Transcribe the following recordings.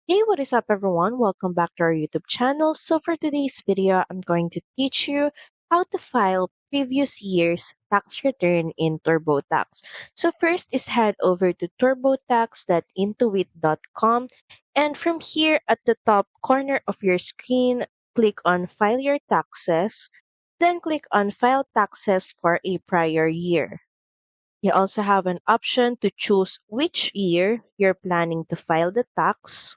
Hey, what is up, everyone? Welcome back to our YouTube channel. So, for today's video, I'm going to teach you how to file previous year's tax return in TurboTax. So, first is head over to turbotax.intuit.com, and from here at the top corner of your screen, click on File Your Taxes, then click on File Taxes for a prior year. You also have an option to choose which year you're planning to file the tax.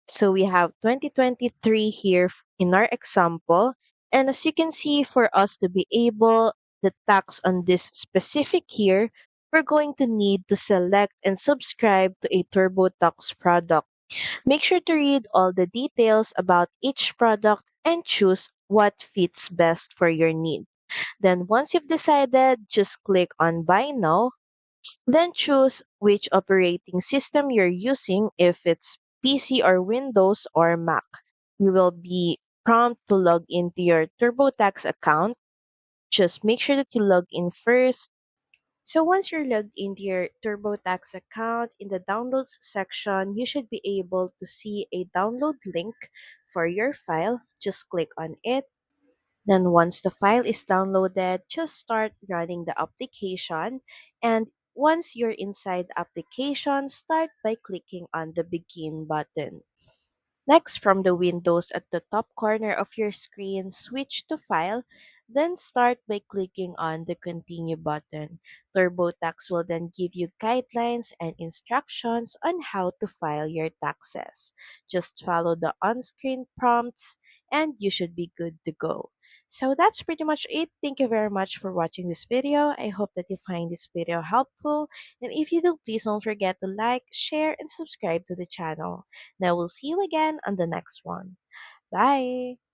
So we have 2023 here in our example. And as you can see, for us to be able the tax on this specific year, we're going to need to select and subscribe to a TurboTax product. Make sure to read all the details about each product and choose what fits best for your need. Then once you've decided, just click on Buy Now, then choose which operating system you're using, if it's PC or Windows or Mac. You will be prompted to log into your TurboTax account. Just make sure that you log in first. So once you're logged into your TurboTax account, in the downloads section, you should be able to see a download link for your file. Just click on it. Then once the file is downloaded, just start running the application. And once you're inside the application, start by clicking on the begin button. Next, from the windows at the top corner of your screen, switch to File, then start by clicking on the Continue button. TurboTax will then give you guidelines and instructions on how to file your taxes. Just follow the on-screen prompts and you should be good to go. So that's pretty much it. Thank you very much for watching this video. I hope that you find this video helpful. And if you do, please don't forget to like, share, and subscribe to the channel. Now we'll see you again on the next one. Bye!